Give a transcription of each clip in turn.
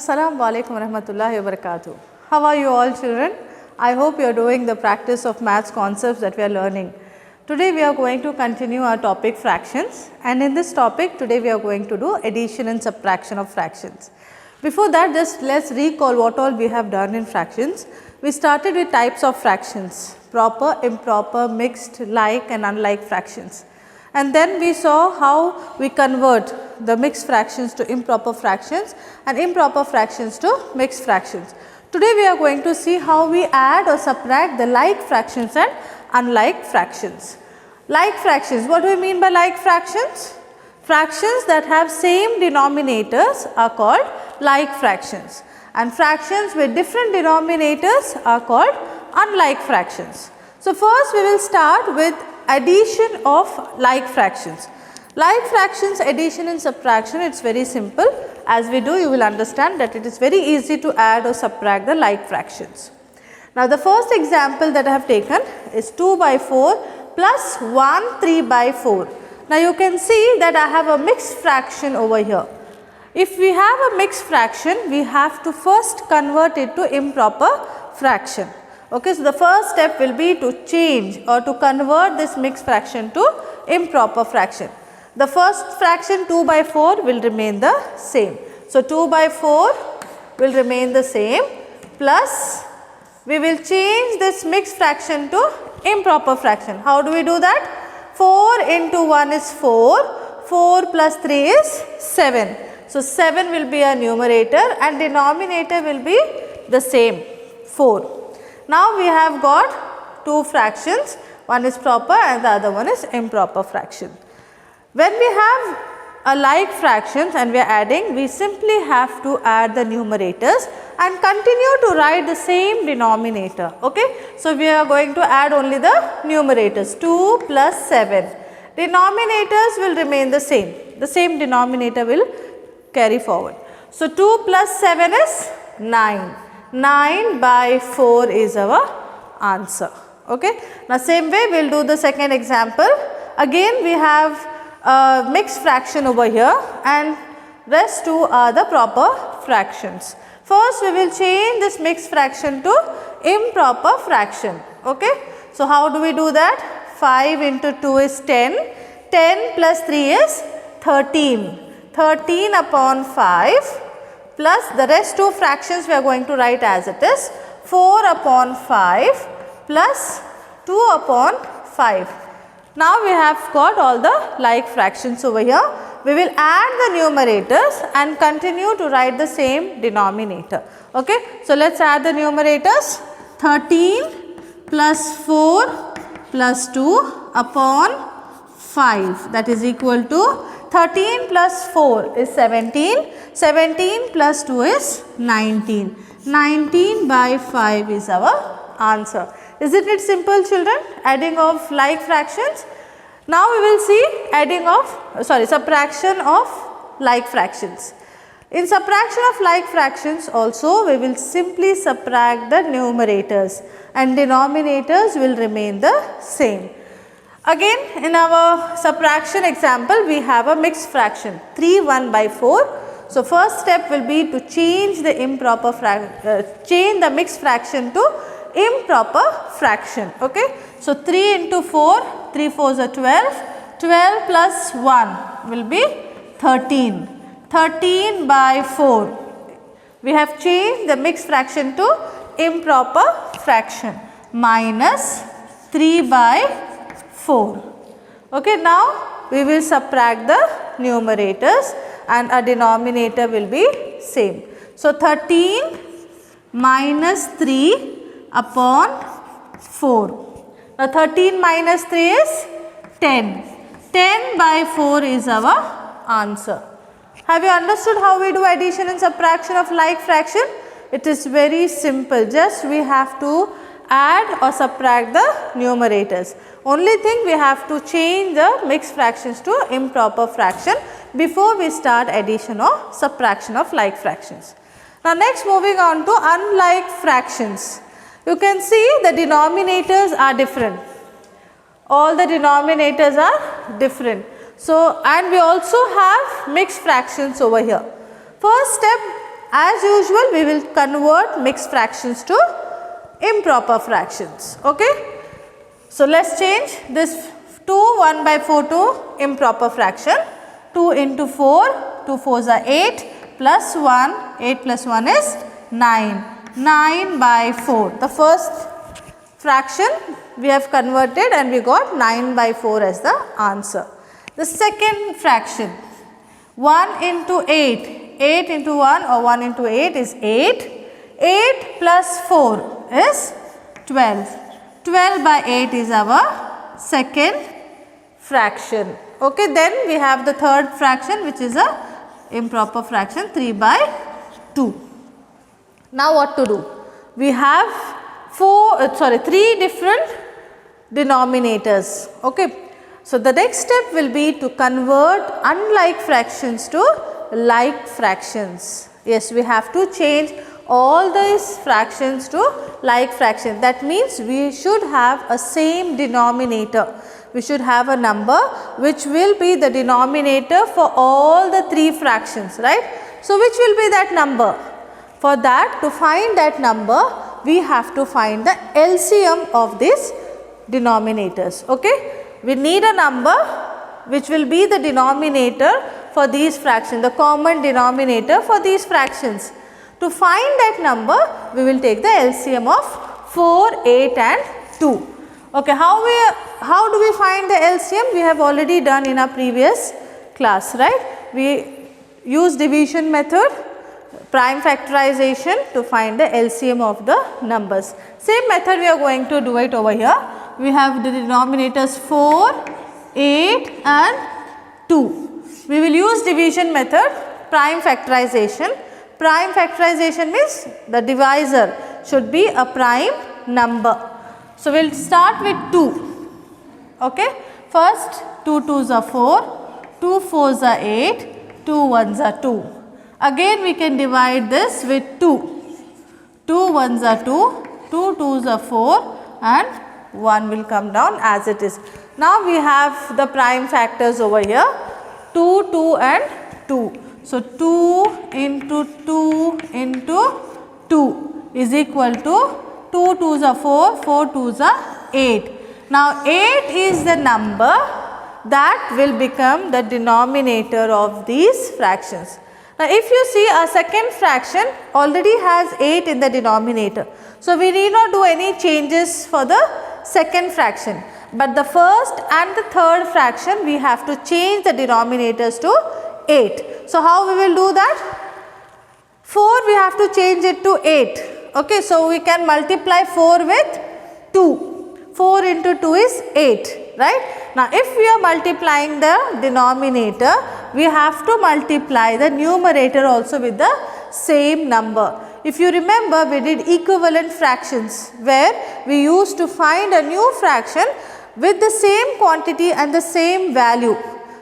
Assalamu alaikum warahmatullahi wabarakatuh. How are you all children? I hope you are doing the practice of maths concepts that we are learning. Today we are going to continue our topic fractions, and in this topic today we are going to do addition and subtraction of fractions. Before that, just let's recall what all we have done in fractions. We started with types of fractions: proper, improper, mixed, like and unlike fractions. And then we saw how we convert the mixed fractions to improper fractions and improper fractions to mixed fractions. Today we are going to see how we add or subtract the like fractions and unlike fractions. Like fractions, what do we mean by like fractions? Fractions that have same denominators are called like fractions, and fractions with different denominators are called unlike fractions. So first we will start with addition of like fractions. Like fractions, addition and subtraction, it is very simple. As we do, you will understand that it is very easy to add or subtract the like fractions. Now the first example that I have taken is 2 by 4 plus 1 3 by 4. Now you can see that I have a mixed fraction over here. If we have a mixed fraction, we have to first convert it to improper fraction. Okay, so the first step will be to change or to convert this mixed fraction to improper fraction. The first fraction 2 by 4 will remain the same. So 2 by 4 will remain the same, plus we will change this mixed fraction to improper fraction. How do we do that? 4 into 1 is 4, 4 plus 3 is 7. So 7 will be a numerator and denominator will be the same, 4. Now we have got two fractions, one is proper and the other one is improper fraction. When we have a like fractions and we are adding, we simply have to add the numerators and continue to write the same denominator. Okay? So we are going to add only the numerators, 2 plus 7. Denominators will remain the same denominator will carry forward. So 2 plus 7 is 9. 9 by 4 is our answer. Okay. Now same way we will do the second example. Again we have a mixed fraction over here and rest two are the proper fractions. First we will change this mixed fraction to improper fraction. Okay. So how do we do that? 5 into 2 is 10. 10 plus 3 is 13. 13 upon 5. Plus the rest two fractions we are going to write as it is, 4 upon 5 plus 2 upon 5. Now we have got all the like fractions over here. We will add the numerators and continue to write the same denominator. Okay. So let us add the numerators. 13 plus 4 plus 2 upon 5, that is equal to 13 plus 4 is 17. 17 plus 2 is 19. 19 by 5 is our answer. Isn't it simple, children? Adding of like fractions. Now we will see subtraction of like fractions. In subtraction of like fractions also we will simply subtract the numerators and denominators will remain the same. Again in our subtraction example we have a mixed fraction 3 1 by 4. So first step will be to change the mixed fraction to improper fraction. Okay. So 3 into 4, 3 4s are 12. 12 plus 1 will be 13. 13 by 4. We have changed the mixed fraction to improper fraction, minus 3 by 4. Okay, now we will subtract the numerators and a denominator will be same. So 13 minus 3 upon 4. Now 13 minus 3 is 10. 10 by 4 is our answer. Have you understood how we do addition and subtraction of like fraction? It is very simple. Just we have to add or subtract the numerators. Only thing we have to change the mixed fractions to improper fraction before we start addition or subtraction of like fractions. Now next moving on to unlike fractions. You can see the denominators are different. All the denominators are different. So and we also have mixed fractions over here. First step as usual we will convert mixed fractions to improper fractions. Okay. So, let us change this 2 1 by 4 to improper fraction. 2 into 4, 2 4s are 8 plus 1, 8 plus 1 is 9, 9 by 4. The first fraction we have converted and we got 9 by 4 as the answer. The second fraction, 1 into 8, 8 into 1 or 1 into 8 is 8, 8 plus 4 is 12, 12 by 8 is our second fraction. Okay, then we have the third fraction which is a improper fraction, 3 by 2. Now what to do? We have 3 different denominators. Okay. So, the next step will be to convert unlike fractions to like fractions. Yes, we have to change all these fractions to like fractions. That means we should have a same denominator. We should have a number which will be the denominator for all the 3 fractions, right. So, which will be that number? For that, to find that number, we have to find the LCM of these denominators. Okay. We need a number which will be the denominator for these fractions, the common denominator for these fractions. To find that number, we will take the LCM of 4, 8 and 2. Okay, how do we find the LCM? We have already done in our previous class, right? We use division method, prime factorization to find the LCM of the numbers. Same method we are going to do it over here. We have the denominators 4, 8 and 2. We will use division method, prime factorization. Prime factorization means the divisor should be a prime number. So, we will start with 2. Okay. First 2 2s are 4, 2 4s are 8, 2 1s are 2. Again we can divide this with 2. 2 1s are 2, 2 2s are 4 and 1 will come down as it is. Now, we have the prime factors over here, 2, 2 and 2. So, 2 into 2 into 2 is equal to 2 2s are 4, 4 2s are 8. Now, 8 is the number that will become the denominator of these fractions. Now, if you see our second fraction already has 8 in the denominator. So, we need not do any changes for the second fraction, but the first and the third fraction we have to change the denominators to 8. So, how we will do that? 4 we have to change it to 8. Okay, so, we can multiply 4 with 2. 4 into 2 is 8, right. Now, if we are multiplying the denominator, we have to multiply the numerator also with the same number. If you remember, we did equivalent fractions where we used to find a new fraction with the same quantity and the same value.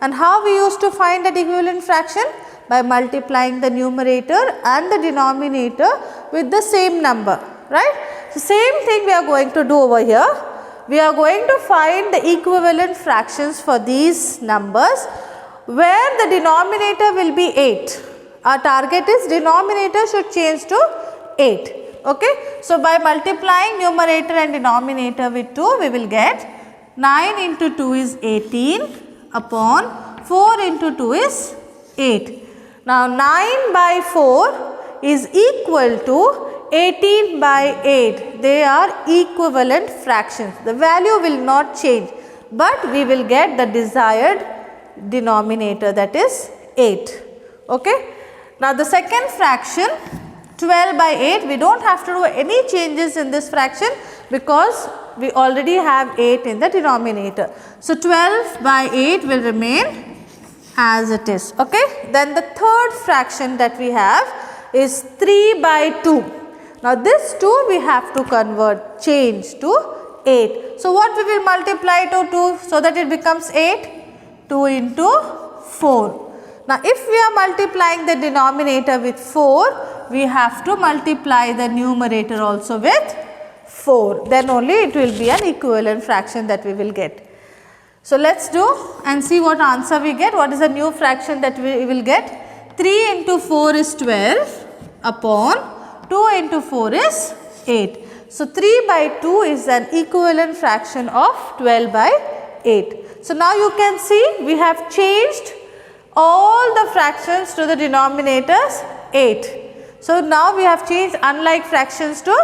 And how we used to find that equivalent fraction? By multiplying the numerator and the denominator with the same number, right. So, same thing we are going to do over here. We are going to find the equivalent fractions for these numbers where the denominator will be 8. Our target is denominator should change to 8. Okay. So, by multiplying numerator and denominator with 2, we will get 9 into 2 is 18 upon 4 into 2 is 8. Now, 9 by 4 is equal to 18 by 8. They are equivalent fractions. The value will not change, but we will get the desired denominator, that is 8. Okay. Now, the second fraction 12 by 8, we do not have to do any changes in this fraction because we already have 8 in the denominator. So, 12 by 8 will remain as it is. Okay. Then the third fraction that we have is 3 by 2. Now, this 2 we have to convert, change to 8. So, what we will multiply to 2 so that it becomes 8? 2 into 4. Now, if we are multiplying the denominator with 4, we have to multiply the numerator also with 4. Then only it will be an equivalent fraction that we will get. So, let us do and see what answer we get. What is the new fraction that we will get? 3 into 4 is 12. upon 2 into 4 is 8. So, 3 by 2 is an equivalent fraction of 12 by 8. So, now you can see we have changed all the fractions to the denominators 8. So, now we have changed unlike fractions to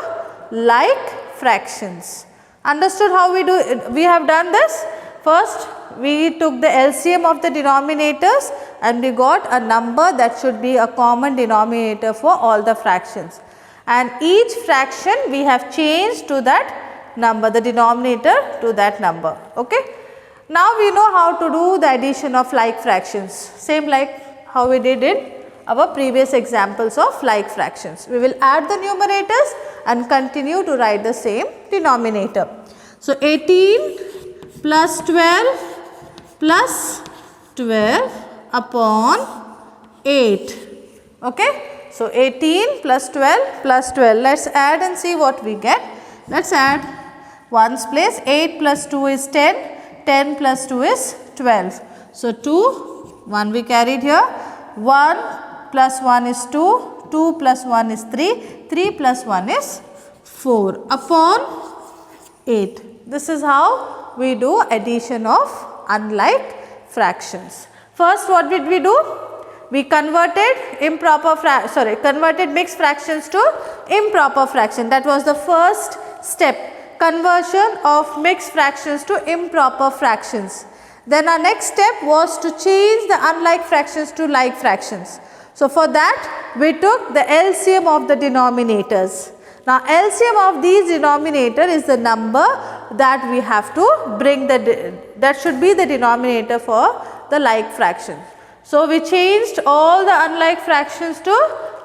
like fractions. Understood how we do it? We have done this? First, we took the LCM of the denominators and we got a number that should be a common denominator for all the fractions. And each fraction we have changed to that number, the denominator to that number. Okay. Now we know how to do the addition of like fractions, same like how we did in our previous examples of like fractions. We will add the numerators and continue to write the same denominator. So, 18 plus 12 plus 12 upon 8. Okay. So, 18 plus 12 plus 12. Let us add and see what we get. Let us add ones place. 8 plus 2 is 10. 10 plus 2 is 12. So, 2, 1 we carried here. 1 plus 1 is 2. 2 plus 1 is 3. 3 plus 1 is 4 upon 8. This is how we do addition of unlike fractions. First, what did we do? We converted converted mixed fractions to improper fraction. That was the first step, conversion of mixed fractions to improper fractions. Then our next step was to change the unlike fractions to like fractions. So, for that we took the LCM of the denominators. Now, LCM of these denominator is the number that we have to bring that should be the denominator for the like fraction. So, we changed all the unlike fractions to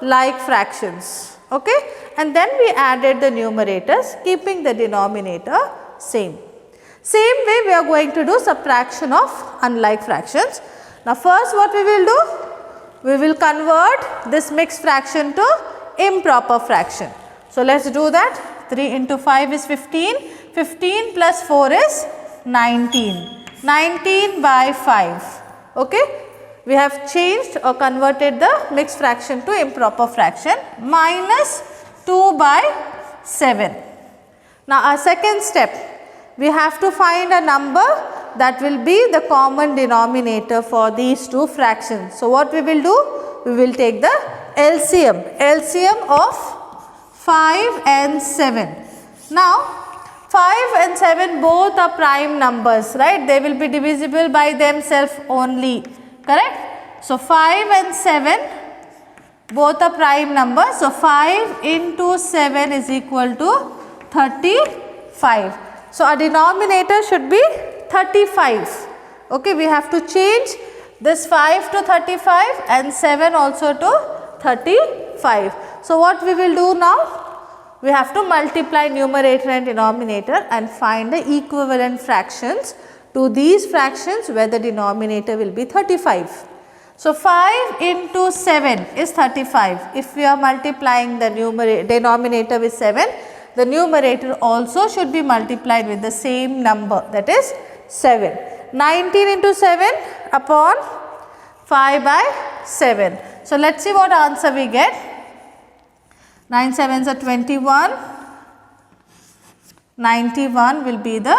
like fractions, okay, and then we added the numerators keeping the denominator same. Same way we are going to do subtraction of unlike fractions. Now, first what we will do? We will convert this mixed fraction to improper fraction. So, let us do that. 3 into 5 is 15, 15 plus 4 is 19, 19 by 5, okay. We have changed or converted the mixed fraction to improper fraction, minus 2 by 7. Now, our second step, we have to find a number that will be the common denominator for these two fractions. So, what we will do? We will take the LCM of 5 and 7. Now, 5 and 7 both are prime numbers, right? They will be divisible by themselves only. Correct? So, 5 and 7 both are prime numbers. So, 5 into 7 is equal to 35. So, our denominator should be 35. Okay, we have to change this 5 to 35 and 7 also to 35. So, what we will do now? We have to multiply numerator and denominator and find the equivalent fractions to these fractions where the denominator will be 35. So, 5 into 7 is 35. If we are multiplying the denominator with 7, the numerator also should be multiplied with the same number, that is 7. 19 into 7 upon 5 by 7. So, let us see what answer we get. 9 sevens are 21. 91 will be the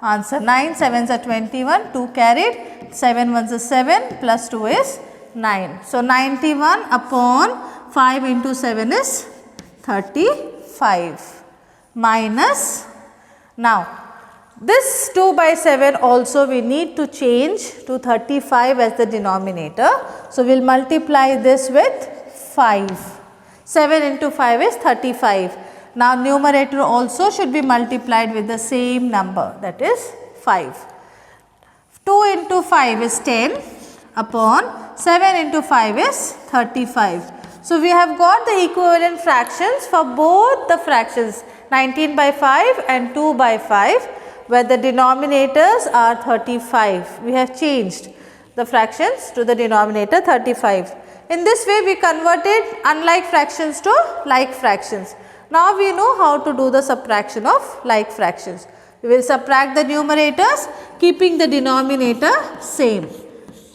answer. 9 sevens are 21, 2 carried, 7 ones are 7 plus 2 is 9. So, 91 upon 5 into 7 is 35 minus, now this 2 by 7 also we need to change to 35 as the denominator. So, we will multiply this with 5. 7 into 5 is 35. Now, numerator also should be multiplied with the same number, that is 5. 2 into 5 is 10 upon 7 into 5 is 35. So, we have got the equivalent fractions for both the fractions 19 by 5 and 2 by 5, where the denominators are 35. We have changed the fractions to the denominator 35. In this way, we converted unlike fractions to like fractions. Now, we know how to do the subtraction of like fractions. We will subtract the numerators keeping the denominator same.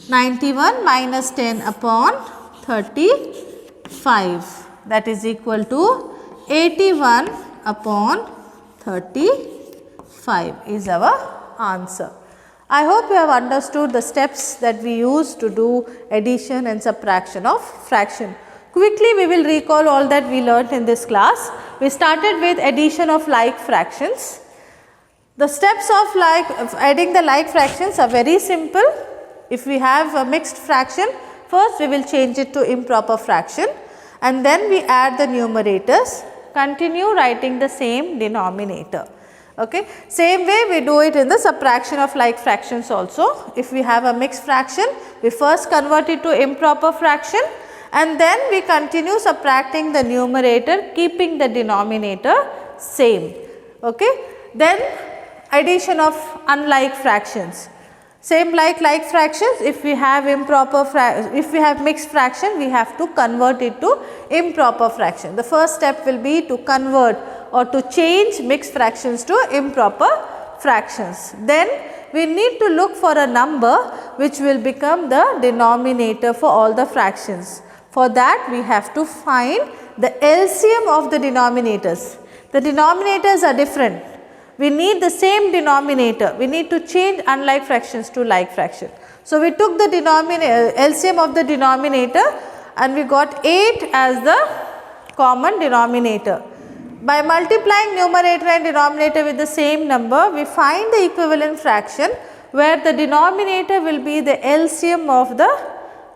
91 minus 10 upon 35 that is equal to 81 upon 35 is our answer. I hope you have understood the steps that we use to do addition and subtraction of fraction. Quickly we will recall all that we learnt in this class. We started with addition of like fractions. The steps of adding the like fractions are very simple. If we have a mixed fraction, first we will change it to improper fraction and then we add the numerators, continue writing the same denominator. Okay. Same way we do it in the subtraction of like fractions also. If we have a mixed fraction, we first convert it to improper fraction and then we continue subtracting the numerator, keeping the denominator same. Okay. Then addition of unlike fractions. Same like fractions, if we have mixed fraction, we have to convert it to improper fraction. The first step will be to convert or to change mixed fractions to improper fractions. Then we need to look for a number which will become the denominator for all the fractions. For that we have to find the LCM of the denominators. The denominators are different. We need the same denominator. We need to change unlike fractions to like fraction. So, we took the LCM of the denominator and we got 8 as the common denominator. By multiplying numerator and denominator with the same number, we find the equivalent fraction where the denominator will be the LCM of the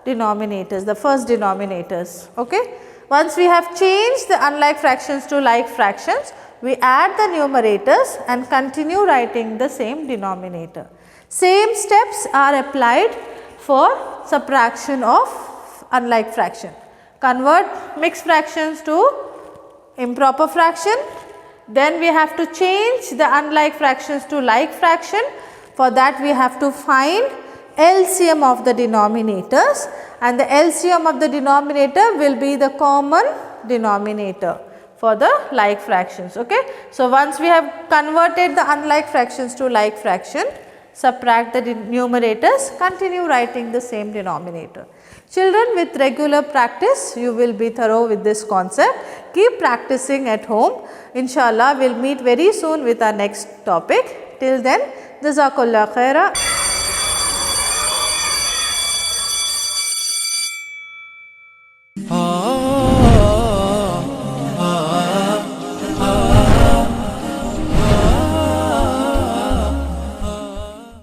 denominators, the first denominators. Okay. Once we have changed the unlike fractions to like fractions, we add the numerators and continue writing the same denominator. Same steps are applied for subtraction of unlike fraction. Convert mixed fractions to improper fraction, then we have to change the unlike fractions to like fraction. For that we have to find LCM of the denominators and the LCM of the denominator will be the common denominator for the like fractions. Okay. So, once we have converted the unlike fractions to like fraction, subtract the numerators, continue writing the same denominator. Children, with regular practice you will be thorough with this concept. Keep practicing at home. Inshallah we will meet very soon with our next topic. Till then, Jazakallah khaira.